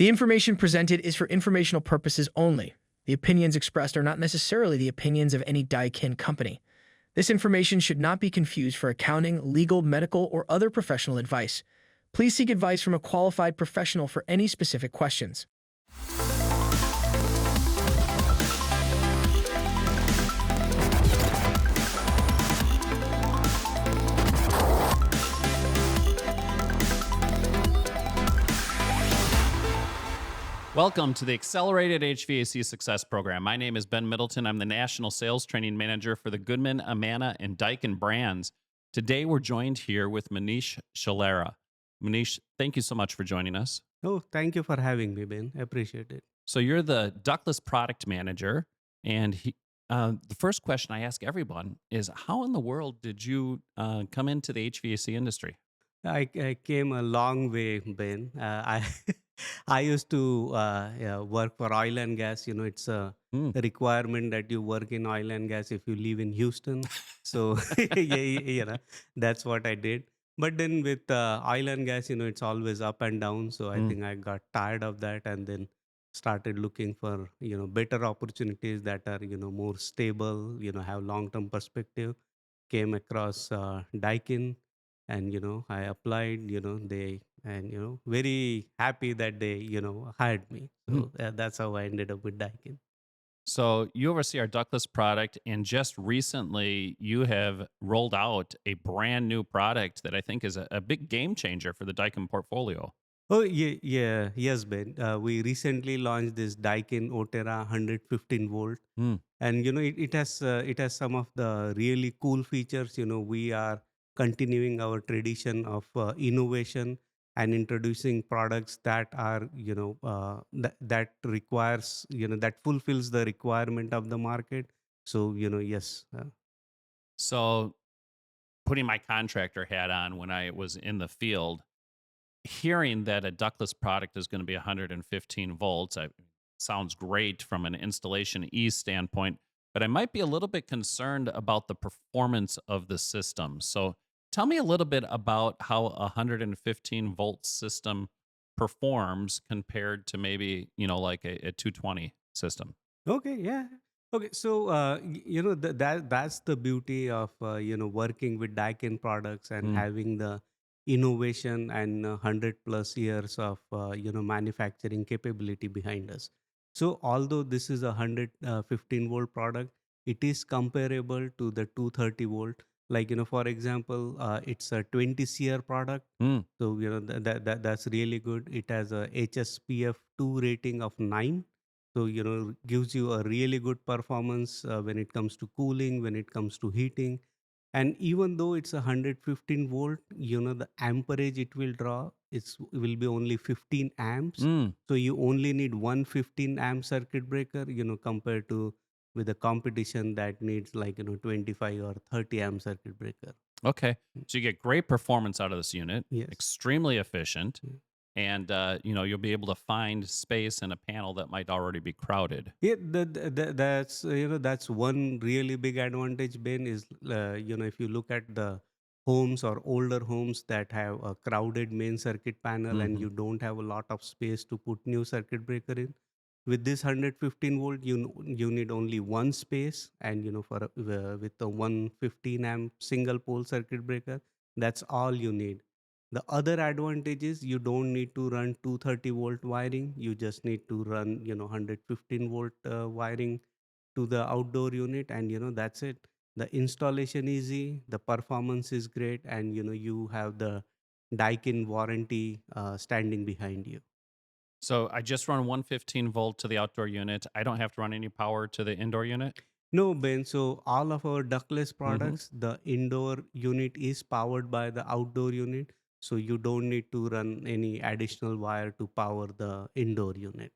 The information presented is for informational purposes only. The opinions expressed are not necessarily the opinions of any Daikin company. This information should not be confused for accounting, legal, medical, or other professional advice. Please seek advice from a qualified professional for any specific questions. Welcome to the Accelerated HVAC Success program. My name is Ben Middleton. I'm the National Sales Training Manager for the Goodman, Amana, and Daikin brands. Today, we're joined here with Manish Shelare. Manish, thank you so much for joining us. Oh, thank you for having me, Ben. Appreciate it. So you're the Ductless Product Manager, and the first question I ask everyone is, how in the world did you come into the HVAC industry? I came a long way, Ben. I I used to work for oil and gas. You know, it's a Hmm. requirement that you work in oil and gas if you live in Houston. So that's what I did. But then with oil and gas, it's always up and down. So I Mm. think I got tired of that and then started looking for better opportunities that are more stable. Have long term perspective. Came across Daikin, and I applied. They and very happy that they hired me. Mhm. So that's how I ended up with Daikin. So you oversee our ductless product, and just recently you have rolled out a brand new product that I think is a big game changer for the Daikin portfolio. Oh yeah, yes, Ben. We recently launched this Daikin OTERRA 115 volt, Mm. and it has some of the really cool features. We are continuing our tradition of innovation and introducing products that are that requires that fulfills the requirement of the market. So yes. So, putting my contractor hat on when I was in the field, hearing that a ductless product is going to be 115 volts, sounds great from an installation ease standpoint, but I might be a little bit concerned about the performance of the system. So, tell me a little bit about how a 115 volt system performs compared to maybe, like a 220 system. Okay, yeah. Okay, so that's the beauty of working with Daikin products and Mm. having the innovation and 100 plus years of manufacturing capability behind us. So although this is a 115 volt product, it is comparable to the 230 volt. Like for example, it's a 20 CR product. Mm. So that's really good. It has a HSPF 2 rating of 9, so gives you a really good performance when it comes to cooling, when it comes to heating. And even though it's a 115 volt, the amperage it will draw, will be only 15 amps. Mm. So you only need one 15 amp circuit breaker, compared to with the competition that needs like 25 or 30 amp circuit breaker. Okay. Mm. So you get great performance out of this unit, Yes. extremely efficient, Mm. and you'll be able to find space in a panel that might already be crowded. Yeah, that's one really big advantage, Ben. Is if you look at the homes or older homes that have a crowded main circuit panel and Hmm. you don't have a lot of space to put new circuit breaker in, with this 115 volt, you need only one space, and with the 115 amp single pole circuit breaker, that's all you need. The other advantage is you don't need to run 230 volt wiring. You just need to run 115 volt wiring to the outdoor unit, and that's it. The installation easy, the performance is great, and you have the Daikin warranty standing behind you. So I just run 115 volt to the outdoor unit. I don't have to run any power to the indoor unit. No, Ben. So all of our ductless Hmm. products, the indoor unit is powered by the outdoor unit. So you don't need to run any additional wire to power the indoor unit.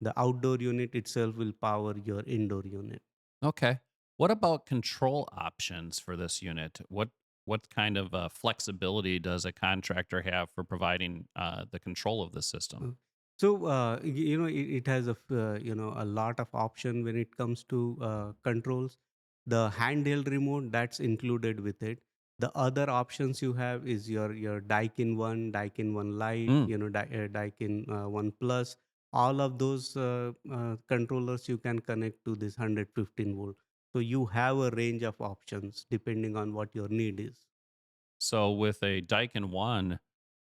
The outdoor unit itself will power your indoor unit. Okay. What about control options for this unit? What kind of flexibility does a contractor have for providing the control of the system? Uh, So it has a lot of option when it comes to controls. The handheld remote, that's included with it. The other options you have is your Daikin 1, Daikin 1 Lite, Mm. Daikin 1 Plus. All of those controllers you can connect to this 115 volt. So you have a range of options depending on what your need is. So with a Daikin 1,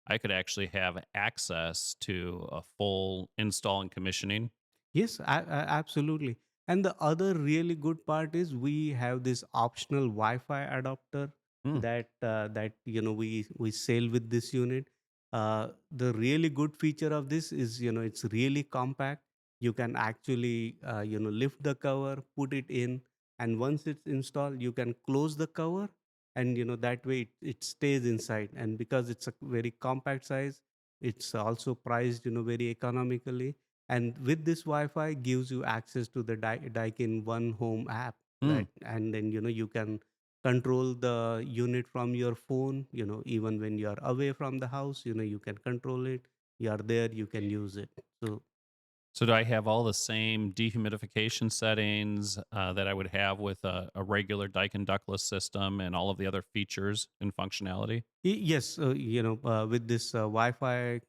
I could actually have access to a full install and commissioning. Yes, absolutely. And the other really good part is we have this optional Wi-Fi adapter Mm. that we sell with this unit. The really good feature of this is it's really compact. You can actually lift the cover, put it in, and once it's installed, you can close the cover, and that way it stays inside. And because it's a very compact size, it's also priced very economically, and with this Wi-Fi gives you access to the Daikin One Home app, Mm. and then you can control the unit from your phone. Even when you are away from the house, you can control it. You are there, you can use it. So So do I have all the same dehumidification settings that I would have with a regular Daikin ductless system and all of the other features and functionality? yes, with this Wi-Fi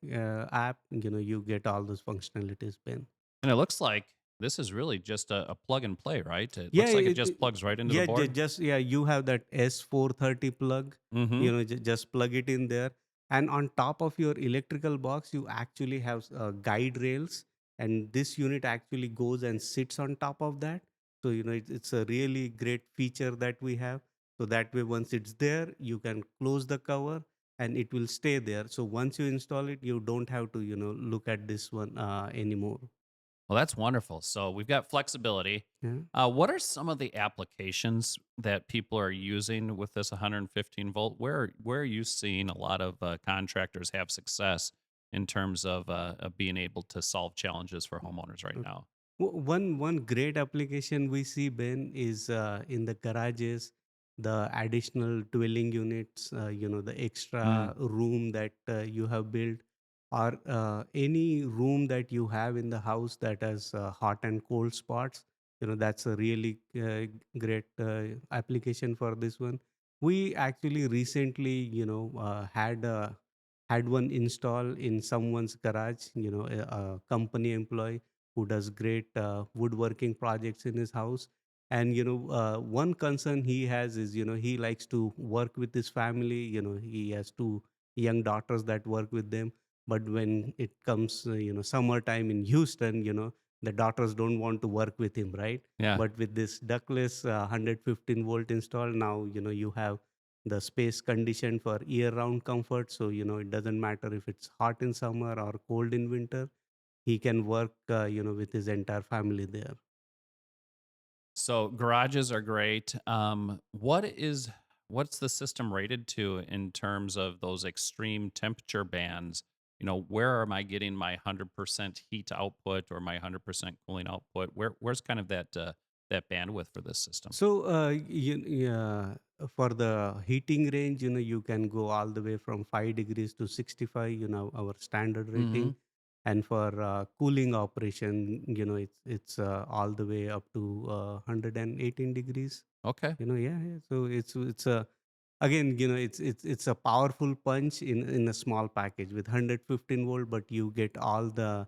app, you get all those functionalities, Ben. And it looks like this is really just a plug and play, right? It Yeah, looks like it just plugs right into the yeah, board. just yeah, you have that S430 plug, Mm-hmm. just plug it in there. And on top of your electrical box, you actually have guide rails, and this unit actually goes and sits on top of that. So, it's a really great feature that we have. So that way, once it's there, you can close the cover and it will stay there. So once you install it, you don't have to, look at this one anymore. Well, that's wonderful. So we've got flexibility. Yeah. What are some of the applications that people are using with this 115 volt? Where are you seeing a lot of contractors have success in terms of being able to solve challenges for homeowners right now? One great application we see, Ben, is in the garages, the additional dwelling units, the Mm. extra room that you have built, or any room that you have in the house that has hot and cold spots. That's a really great application for this one. We actually recently, had one install in someone's garage. A company employee who does great woodworking projects in his house. And one concern he has is he likes to work with his family. He has two young daughters that work with them. But when it comes summertime in Houston, the daughters don't want to work with him, right? Yeah. But with this ductless 115 volt install, now you have the space conditioned for year round comfort. So it doesn't matter if it's hot in summer or cold in winter. He can work with his entire family there. So garages are great. What's the system rated to in terms of those extreme temperature bands? Where am I getting my 100% heat output or my 100% cooling output? Where's kind of that bandwidth for this system? So yeah, for the heating range, you can go all the way from 5 degrees to 65, our standard Mm-hmm. rating. And for cooling operation, it's all the way up to 118 degrees. Okay. Yeah. So it's a again, it's a powerful punch in a small package with 115 volt, but you get all the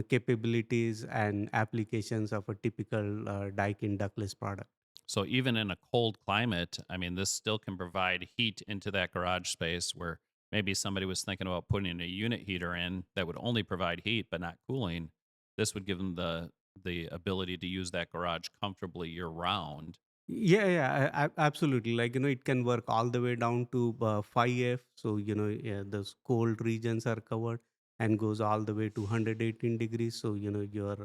capabilities and applications of a typical Daikin ductless product. So even in a cold climate, I mean, this still can provide heat into that garage space where maybe somebody was thinking about putting a unit heater in that would only provide heat but not cooling. This would give them the ability to use that garage comfortably year round. Yeah, absolutely. Like, it can work all the way down to 5F. So, yeah, those cold regions are covered and goes all the way to 118 degrees. So, your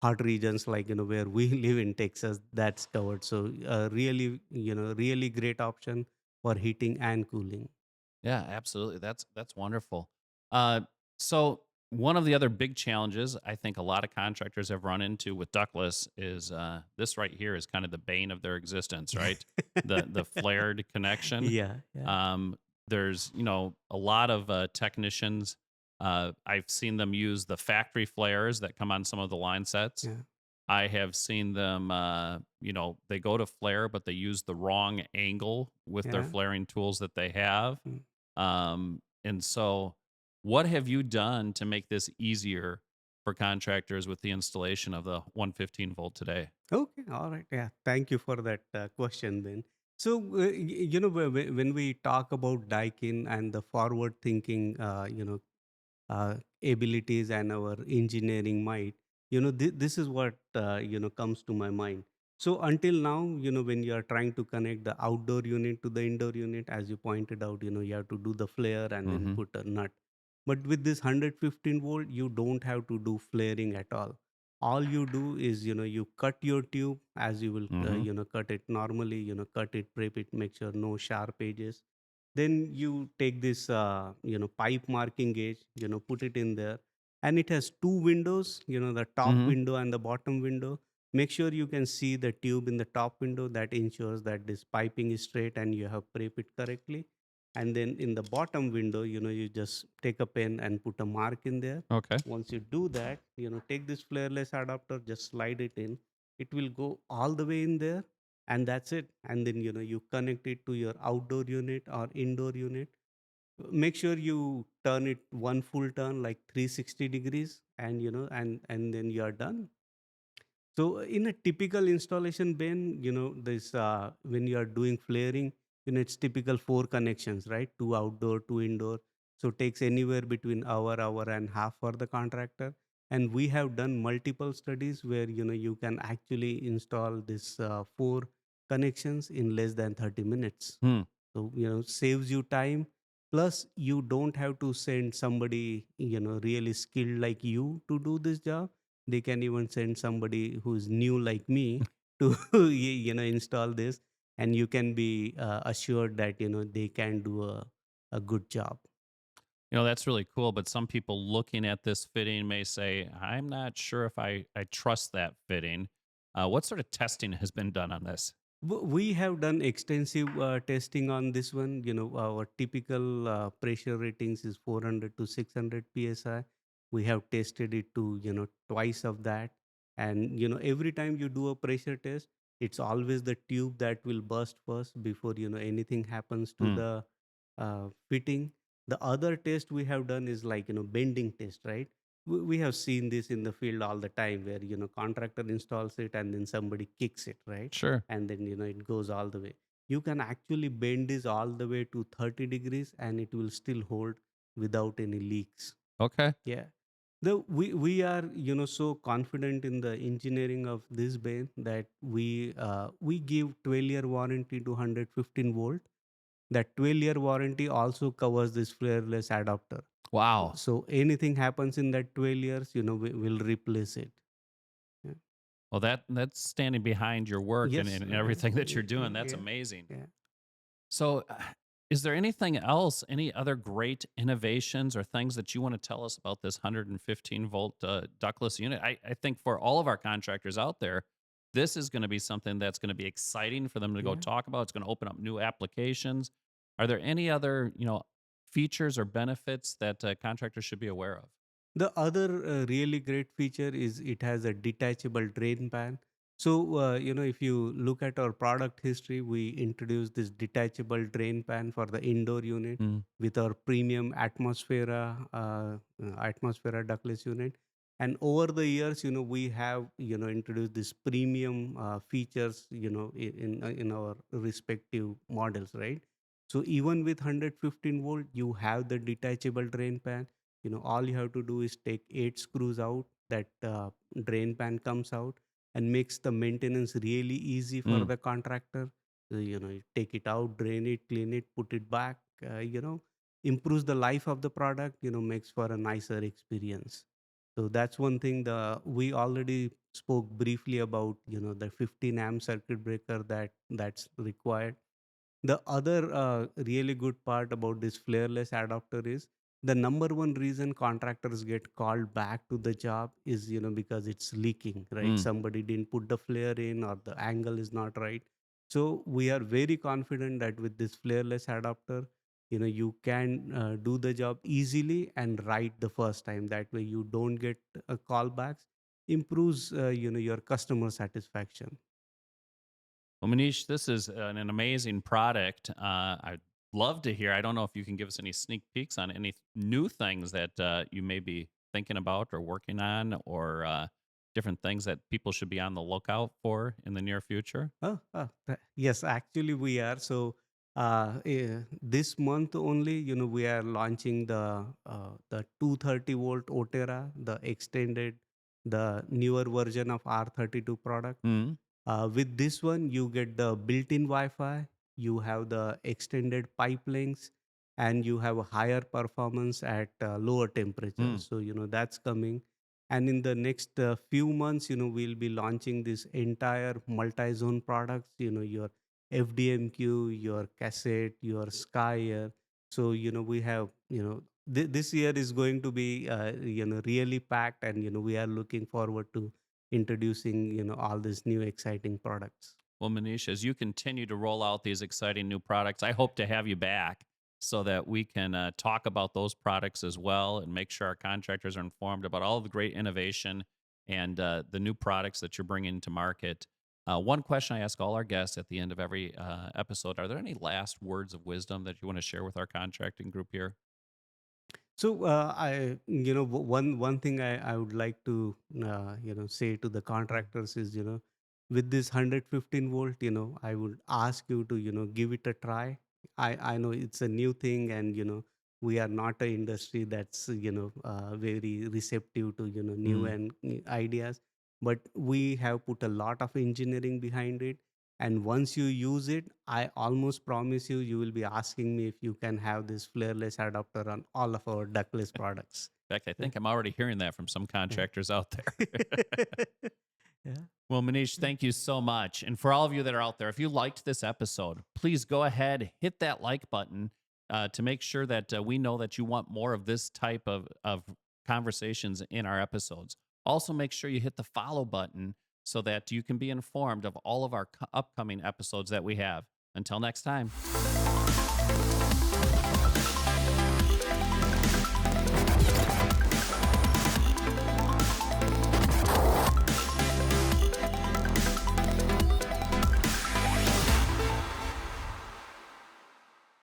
hot regions, like, where we live in Texas, that's covered. So, really, really great option for heating and cooling. Yeah, absolutely. That's wonderful. Uh, so one of the other big challenges I think a lot of contractors have run into with ductless is this right here is kind of the bane of their existence, right? The flared connection. Yeah, yeah, Um, there's a lot of technicians. I've seen them use the factory flares that come on some of the line sets. yeah. I have seen them, they go to flare, but they use the wrong angle with their Yeah. flaring tools that they have. Mm. And so, what have you done to make this easier for contractors with the installation of the 115 volt today? Okay, all right. Yeah, thank you for that question, Ben. So, when we talk about Daikin and the forward thinking, abilities and our engineering might, this is what comes to my mind. So until now, when you are trying to connect the outdoor unit to the indoor unit, as you pointed out, you have to do the flare and then Hmm. put a nut. But with this 115 volt, you don't have to do flaring at all you do is you cut your tube as you will Hmm. cut it normally, cut it, prep it, make sure no sharp edges. Then you take this pipe marking gauge, put it in there, and it has two windows, the top Hmm. window and the bottom window. Make sure you can see the tube in the top window. That ensures that this piping is straight and you have prep it correctly. And then in the bottom window, you just take a pen and put a mark in there. Okay. Once you do that, take this flareless adapter, just slide it in. It will go all the way in there, and that's it. And then you connect it to your outdoor unit or indoor unit. Make sure you turn it one full turn, like 360 degrees, and and then you are done. So in a typical installation, Ben, this when you are doing flaring, it's typical four connections, right? Two outdoor, two indoor. So it takes anywhere between hour and half for the contractor. And we have done multiple studies where you can actually install this four connections in less than 30 minutes. Hmm. So saves you time. Plus, you don't have to send somebody really skilled like you to do this job. They can even send somebody who's new like me to install this, and you can be assured that they can do a good job. That's really cool. But some people looking at this fitting may say, I'm not sure if I trust that fitting. What sort of testing has been done on this? We have done extensive testing on this one. Our typical pressure ratings is 400 to 600 psi. We have tested it to twice of that, and every time you do a pressure test, it's always the tube that will burst first before anything happens to Hmm. the fitting. The other test we have done is like bending test, right? We have seen this in the field all the time, where contractor installs it and then somebody kicks it, right? Sure. And then it goes all the way. You can actually bend this all the way to 30 degrees and it will still hold without any leaks. Okay. Yeah. We are so confident in the engineering of this bin that we give 12-year warranty to 115 volt. That 12-year warranty also covers this flareless adapter. Wow. So anything happens in that 12 years, we will replace it. Yeah. Well, that's standing behind your work and, Yes. and everything that you're doing. That's Yeah. amazing. Yeah. So, is there anything else, any other great innovations or things that you want to tell us about this 115 volt ductless unit? I think for all of our contractors out there, this is going to be something that's going to be exciting for them to go Yeah. talk about. It's going to open up new applications. Are there any other, features or benefits that contractors should be aware of? The other really great feature is it has a detachable drain pan. So, if you look at our product history, we introduced this detachable drain pan for the indoor unit Mm, with our premium Atmosphera ductless unit. And over the years, we have, introduced this premium features, in our respective models, right? So even with 115 volt, you have the detachable drain pan. All you have to do is take 8 screws out, that drain pan comes out, and makes the maintenance really easy for mm. the contractor. So, you take it out, drain it, clean it, put it back, improves the life of the product, makes for a nicer experience. So that's one thing. The we already spoke briefly about the 15 amp circuit breaker that's required. The other really good part about this flareless adapter is the number one reason contractors get called back to the job is because it's leaking, right? Mm. Somebody didn't put the flare in or the angle is not right. So we are very confident that with this flareless adapter, you can do the job easily and right the first time. That way you don't get callbacks. improves your customer satisfaction. Well, Manish, this is an amazing product. I'd love to hear. I don't know if you can give us any sneak peeks on any new things that you may be thinking about or working on, or different things that people should be on the lookout for in the near future. Yes, actually we are. So this month only, we are launching the 230-volt OTERRA, the extended, the newer version of R32 product. Mm. With this one, you get the built-in Wi-Fi, you have the extended pipe lengths, and you have a higher performance at lower temperatures. Mm. So that's coming. And in the next few months, we'll be launching this entire multi-zone products. Your FDMQ, your cassette, your Skyer. So we have this year is going to be really packed, and we are looking forward to introducing all these new exciting products. Well, Manish, as you continue to roll out these exciting new products, I hope to have you back so that we can talk about those products as well and make sure our contractors are informed about all of the great innovation and the new products that you're bringing to market. One question I ask all our guests at the end of every episode: are there any last words of wisdom that you want to share with our contracting group here? So I, one thing I would like to say to the contractors is with this 115-volt, I would ask you to give it a try. I know it's a new thing, and we are not an industry that's very receptive to new Mm. and ideas, but we have put a lot of engineering behind it. And once you use it, I almost promise you, you will be asking me if you can have this flareless adapter on all of our ductless products. In fact, I Yeah. think I'm already hearing that from some contractors out there. Yeah. Well, Manish, thank you so much. And for all of you that are out there, if you liked this episode, please go ahead, hit that like button to make sure that we know that you want more of this type of conversations in our episodes. Also, make sure you hit the follow button so that you can be informed of all of our upcoming episodes that we have. Until next time.